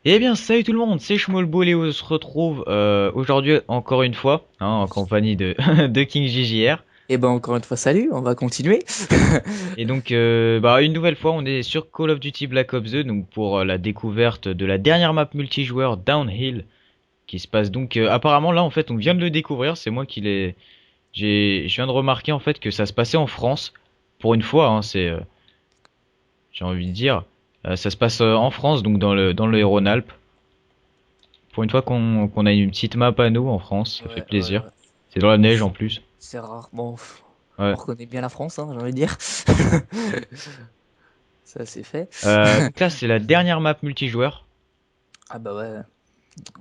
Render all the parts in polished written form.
Eh bien, salut tout le monde, c'est Schmolbol et on se retrouve aujourd'hui encore une fois en compagnie de, de King JJR. Et ben encore une fois, salut, on va continuer. Et donc, une nouvelle fois, on est sur Call of Duty Black Ops 2, donc pour la découverte de la dernière map multijoueur Downhill, qui se passe donc apparemment là en fait, on vient de le découvrir, c'est moi qui l'ai, je viens de remarquer en fait que ça se passait en France pour une fois, j'ai envie de dire, ça se passe en France donc dans le Rhône-Alpes. Pour une fois qu'on a une petite map à nous en France, ça fait Ouais, ouais, plaisir. ouais. C'est dans la neige en plus. C'est rare. Bon, on Ouais. reconnaît bien la France, hein, j'ai envie de dire. Ça, c'est fait. Donc là, c'est la dernière map multijoueur. Ah bah ouais,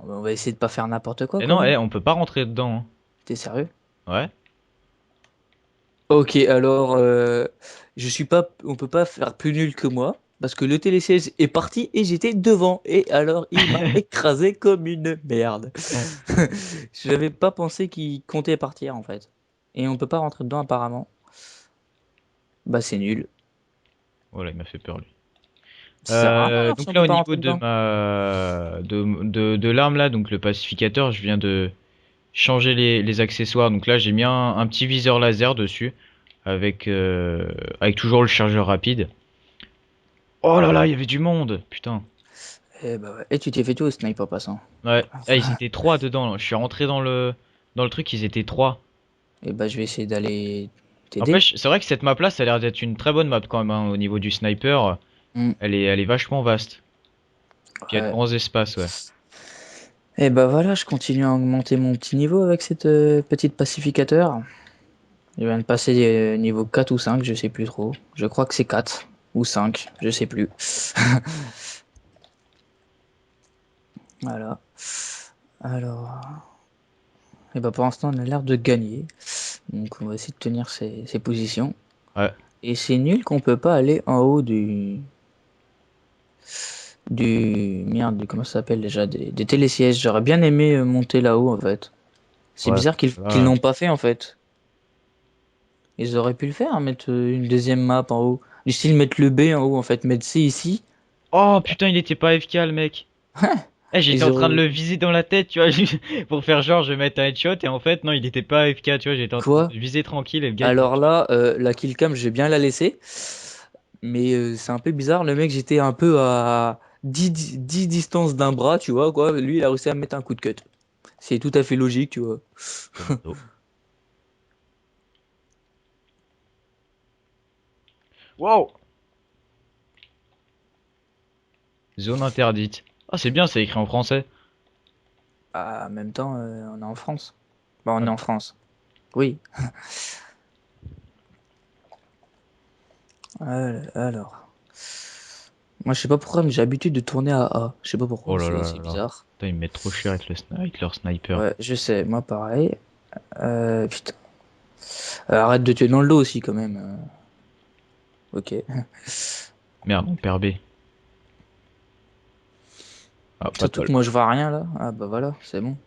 on va essayer de pas faire n'importe quoi Et quand non, même. on peut pas rentrer dedans, T'es sérieux? hein. Ouais. Ok, alors, je suis pas, on peut pas faire plus nul que moi, parce que le télésiège est parti et j'étais devant, et alors il m'a écrasé comme une merde. J'avais pas pensé qu'il comptait partir en fait. Et on peut pas rentrer dedans apparemment. Bah c'est nul. Voilà, il m'a fait peur lui. Ça sert à rien alors si Donc on là, peut au pas niveau rentrer de dedans. ma de l'arme là, donc le pacificateur, je viens de changer les accessoires. Donc là, j'ai mis un petit viseur laser dessus avec toujours le chargeur rapide. Oh là là, il y avait du monde, putain. Eh bah ouais. Et tu t'es fait tout au sniper passant. Ouais. Ah, ils étaient trois dedans, là. Je suis rentré dans le truc, ils étaient trois. Et bah je vais essayer d'aller t'aider. N'empêche, c'est vrai que cette map là, ça a l'air d'être une très bonne map quand même, hein, au niveau du sniper. Hmm, Elle est vachement vaste. Puis il y a de ouais. grands espaces, ouais. Et bah voilà, je continue à augmenter mon petit niveau avec cette petite pacificateur. Je viens de passer niveau 4 ou 5, je sais plus trop. Je crois que c'est 4 ou 5, je sais plus. Voilà. Alors, et bah pour l'instant on a l'air de gagner. Donc on va essayer de tenir ces positions. Ouais. Et c'est nul qu'on peut pas aller en haut merde, comment ça s'appelle déjà, des télésièges. J'aurais bien aimé monter là-haut en fait. C'est Ouais. bizarre qu'ils Là, n'ont pas fait en fait. Ils auraient pu le faire, hein, mettre une deuxième map en haut. Du style mettre le B en haut en fait, mettre C ici. oh putain, il était pas AFK le mec. Eh, j'étais Ils en train de auraient... le viser dans la tête, tu vois, pour faire genre je vais mettre un headshot et en fait non, il était pas AFK, tu vois, j'étais en train de Quoi? le viser tranquille et le gars il m'a Alors tué. là, la killcam, je vais bien la laisser. Mais c'est un peu bizarre. Le mec, j'étais un peu à 10 distances d'un bras, tu vois, quoi. Lui, il a réussi à me mettre un coup de cut. C'est tout à fait logique, tu vois. Commando. Wow! Zone interdite. Ah, c'est bien, c'est écrit en français. Ah, en même temps, on est en France. Bah, on Ouais. est en France. Oui. Alors. Moi, je sais pas pourquoi, mais j'ai l'habitude de tourner à A. Je sais pas Oh pourquoi, là là c'est là là. bizarre. Putain, ils me mettent trop cher avec avec leur sniper. Ouais, je sais, moi pareil. Putain. Arrête de tuer dans le dos aussi, quand même. Ok. Merde, on perd B. Ah, pas de Surtout bol. que moi, je vois rien là. Ah, bah voilà, c'est bon.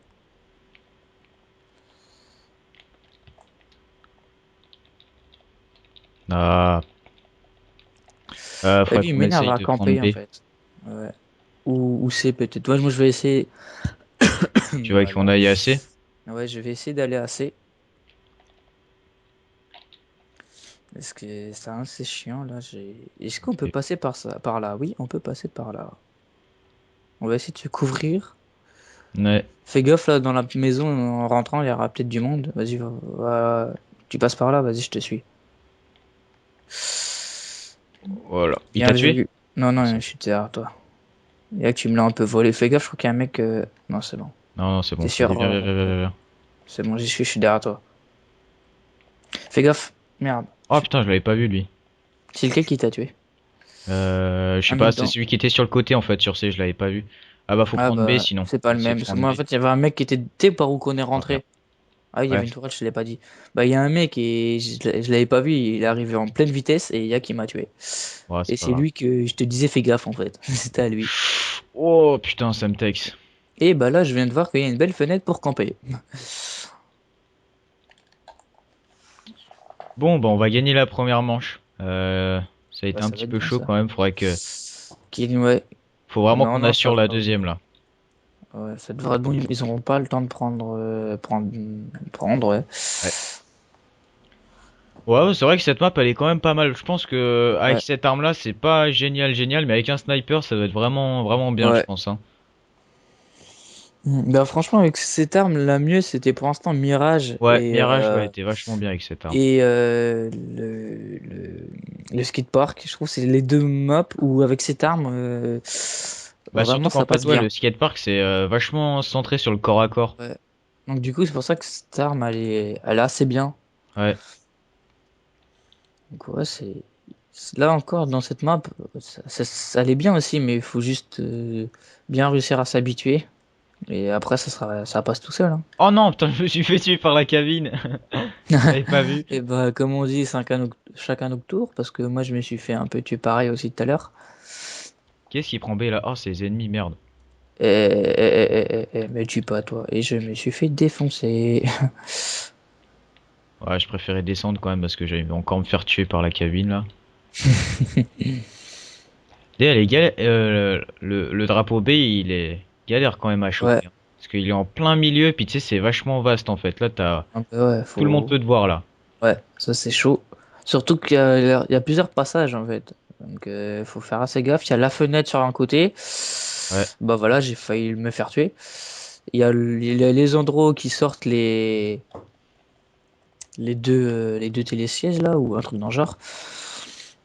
Ah, Et faudrait lui, il qu'on m'énerve essaye à de prendre camper, en B. fait. Ouais. Ou C, peut-être. Ouais, moi, je vais essayer. Tu vois qu'on Voilà. aille assez? Ouais, je vais essayer d'aller à C. Parce que c'est chiant là. Est-ce qu'on peut passer par ça, par là? Oui, on peut passer par là. On va essayer de se couvrir. Ouais. Fais gaffe là dans la maison en rentrant, il y aura peut-être du monde. Vas-y, tu passes par là, vas-y, je te suis. Voilà. Il t'a Bien tué? vu. Non, non, C'est je bon. suis derrière toi. Et là que tu me l'as un peu volé. Fais gaffe, je crois qu'il y a un mec. Non, c'est bon. Non, non, c'est T'es bon. Vas-y, sûr? viens, viens, viens, viens, viens. C'est bon, je suis derrière toi. Fais gaffe. Merde. Oh putain, je l'avais pas vu lui. C'est lequel qui t'a tué? Je sais Un pas, mec c'est dans. celui qui était sur le côté en fait, sur C, je l'avais pas vu. Ah bah faut Ah prendre B bah, sinon. c'est pas Faut le essayer même. de Parce que prendre moi, en B. fait, il y avait un mec qui était. Tu sais par où qu'on est Oh merde. rentré? Ah, il y avait Ouais. une tourelle, je te l'ai pas dit. Bah, il y a un mec et je l'avais pas vu. Il est arrivé en pleine vitesse et il y a qui m'a tué. Ouais, Et c'est pas c'est grave. lui que je te disais, fais gaffe en fait. C'était à lui. Oh putain, Semtex. Et bah là, je viens de voir qu'il y a une belle fenêtre pour camper. Bon, bah on va gagner la première manche. Ça a été Bah, un ça va petit être peu bien chaud ça. quand même. Ouais. Faut vraiment Non, qu'on non, ça assure la va. deuxième là. Ouais, ça devrait être bon. Ils auront pas le temps de prendre, ouais. Ouais. Ouais, c'est vrai que cette map elle est quand même pas mal. Je pense que avec Ouais. cette arme là, c'est pas génial, génial, mais avec un sniper, ça doit être vraiment, vraiment bien, je Ouais. pense, hein. Bah franchement, avec cette arme, la mieux, c'était pour l'instant Mirage Ouais, Mirage, ouais, était vachement bien avec cette arme. et le skatepark. Je trouve que c'est les deux maps où avec cette arme, Bah vraiment surtout qu'en ça fait, passe ouais, bien. le skatepark c'est vachement centré sur le corps à corps. Ouais. Donc du coup, c'est pour ça que cette arme, elle est assez bien. Ouais. Donc ouais, là encore dans cette map, ça allait bien aussi, mais il faut juste bien réussir à s'habituer. Et après, ça passe tout seul, hein. Oh non, putain, je me suis fait tuer par la cabine. J'avais pas vu. Et bah, comme on dit, chacun notre tour, parce que moi, je me suis fait un peu tuer pareil aussi tout à l'heure. Qu'est-ce qui prend B là? Oh, c'est les ennemis, merde. Me tue pas, toi. Et je me suis fait défoncer. Ouais, je préférais descendre quand même parce que j'allais encore me faire tuer par la cabine là. D'ailleurs, les gars, le drapeau B, il est galère quand même à Ouais, choper, hein. Parce qu'il est en plein milieu, puis tu sais, c'est vachement vaste en fait. Là, t'as un peu, ouais, tout le monde peut te voir là. Ouais, ça c'est chaud. Surtout il y a plusieurs passages en fait. Donc faut faire assez gaffe. Il y a la fenêtre sur un côté. Ouais. Bah voilà, j'ai failli me faire tuer. Il y a les endroits qui sortent les deux télésièges là ou un truc dans le genre.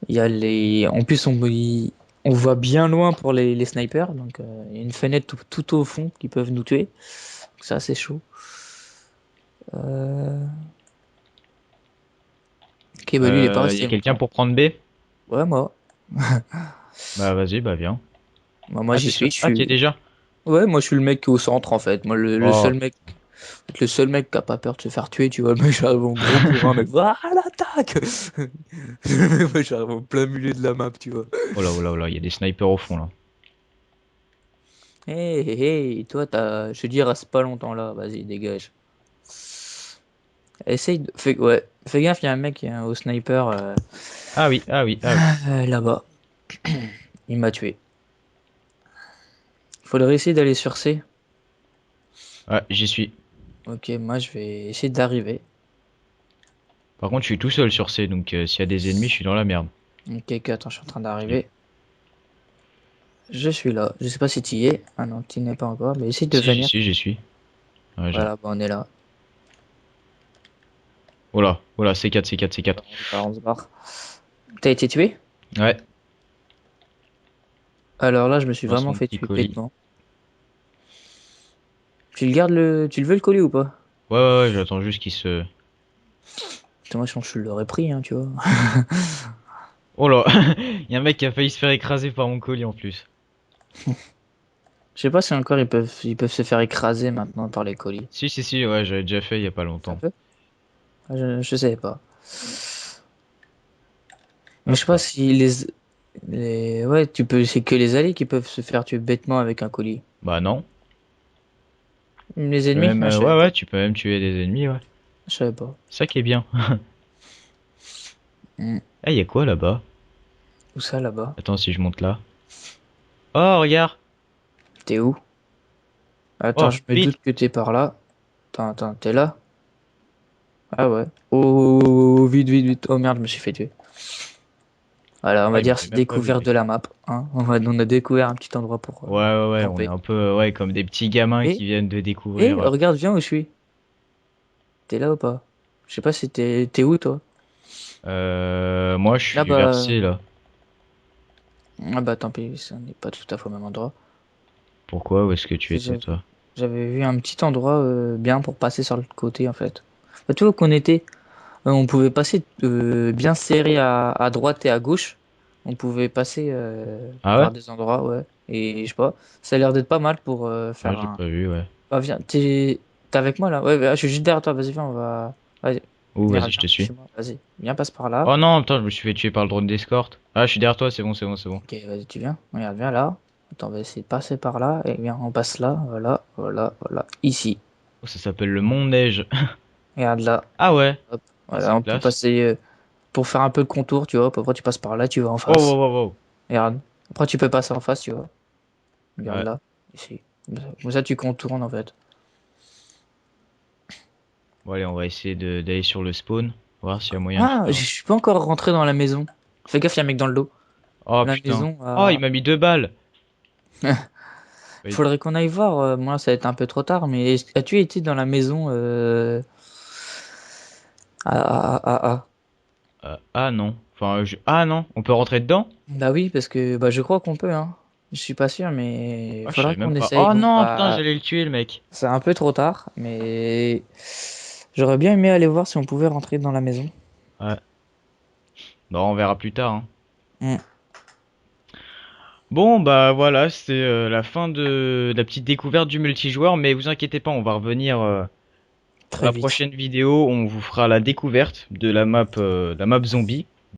Il y a les en plus on voit bien loin pour les snipers, donc il y a une fenêtre tout au fond qui peuvent nous tuer. Donc, ça c'est chaud. Euh... Ok, bah lui il est pas Y a resté quelqu'un longtemps. pour prendre B? Ouais, moi. Bah vas-y, bah viens. Moi Ah, j'y t'es sûr? suis, je Ah, t'y es suis. déjà? Ouais, moi je suis le mec qui est au centre en fait. Moi Oh. le seul mec qui a pas peur de se faire tuer, tu vois. Le mec j'arrive en gros bourrin, mec. Ah l'attaque! Moi j'arrive en plein milieu de la map, tu vois. Oh là, oh là, oh là, y a des snipers au fond là. Hey, hey, hey, toi je te dis reste pas longtemps là, vas-y dégage. Ouais, fais gaffe, il y a un mec au sniper Ah oui, ah oui, ah oui. là-bas. Il m'a tué. Faudrait essayer d'aller sur C. Ouais, j'y suis. Ok, moi je vais essayer d'arriver. Par contre, je suis tout seul sur C, donc s'il y a des ennemis, je suis dans la merde. Ok, ok, attends, je suis en train Ok. d'arriver. Je suis là. Je sais pas si tu y es. Ah non, tu n'y es pas encore, mais essaye de Si, j'y venir. suis, j'y suis. Ouais, Voilà, bah on est là. oh là, C4, C4, C4. On se barre. T'as été tué? Ouais, Alors là, je me suis dans vraiment son fait petit tuer colis. bêtement. Tu le veux le colis ou pas? Ouais, ouais, ouais, j'attends juste qu'il se... Putain, moi, je l'aurais pris, hein, tu vois. Oh là, y a un mec qui a failli se faire écraser par mon colis en plus. Je sais pas si encore ils peuvent se faire écraser maintenant par les colis. Si, si, si, ouais, j'avais déjà fait il y a pas Ça longtemps. peut? Ah, je savais pas. Mais je sais Hop pas là. si ouais, c'est que les alliés qui peuvent se faire tuer bêtement avec un colis. Bah non. Les Tu peux ennemis? même, Ah, je savais ouais, ouais, pas. tu peux même tuer des ennemis, ouais. Je savais pas. Ça qui est bien. Hmm. Ah, y a quoi là-bas? Où ça, là-bas? Attends, si je monte là. Oh, regarde! T'es où? Attends, Oh, je me vite! doute que t'es par là. Attends, t'es là? Ah ouais. Oh, vite, vite, vite. Oh merde, je me suis fait tuer. Voilà, on Ah, va il dire m'avait c'est même pas vu, découverte lui. de la map, hein. On a découvert un petit endroit pour Ouais, ouais, ouais, on est camper. un peu, ouais, comme des petits gamins Et, qui viennent de découvrir. regarde, viens où je suis. T'es là ou pas? Je sais pas si t'es où toi? Moi, je Ah suis bah, versé là. tant pis, ça n'est pas tout à fait au même endroit. Pourquoi? Où est-ce que tu étais, J'avais toi? j'avais vu un petit endroit bien pour passer sur l'autre côté en fait. Bah, tu vois qu'on était, on pouvait passer bien serré à droite et à gauche. On pouvait passer Ah ouais? vers des endroits, ouais. Et je sais pas, ça a l'air d'être pas mal pour Ouais, faire j'ai un. pas vu, ouais. Ah, viens, t'es avec moi là? Ouais, ouais, je suis juste derrière toi, vas-y, viens, on va. Vas-y, Oh, viens, vas-y, je te viens, suis. chez moi, vas-y, viens, passe par là. Oh non, putain, je me suis fait tuer par le drone d'escorte. Ah, je suis derrière toi, c'est bon, c'est bon, c'est bon. Ok, vas-y, tu viens, regarde, viens là. Attends, on va essayer de passer par là. Et bien, on passe là. Voilà, voilà, voilà. Ici. Oh, ça s'appelle le Mont Neige. Regarde là. Ah ouais, Hop. ah, Voilà, c'est on peut classe. passer pour faire un peu le contour, tu vois. Après, tu passes par là, tu vas en Wow, face. wow, wow, wow. Regarde. Après, tu peux passer en face, tu vois. Regarde Ouais. là. Ici. Comme ça, tu contournes en fait. Bon, allez, on va essayer d'aller sur le spawn, voir s'il y a moyen de Ah, je faire. suis pas encore rentré dans la maison. Fais gaffe, il y a un mec dans le dos. Oh La putain. maison Oh, il a. m'a mis 2 balles. Oui. Faudrait qu'on aille voir. Moi, ça va être un peu trop tard. Mais as-tu été dans la maison ah. Ah non. Enfin, ah non, on peut rentrer dedans? Bah oui, parce que bah je crois qu'on peut, hein. Je suis pas sûr, mais Oh, je faudra savais même qu'on pas. essaye. Oh Bon, non, putain, bah j'allais le tuer, le mec. c'est un peu trop tard, mais j'aurais bien aimé aller voir si on pouvait rentrer dans la maison. Ouais. Bon, on verra plus tard, hein. Hmm, Bon, bah voilà, c'est la fin de la petite découverte du multijoueur, mais vous inquiétez pas, on va revenir dans très la vite. prochaine vidéo, on vous fera la découverte de la map zombie.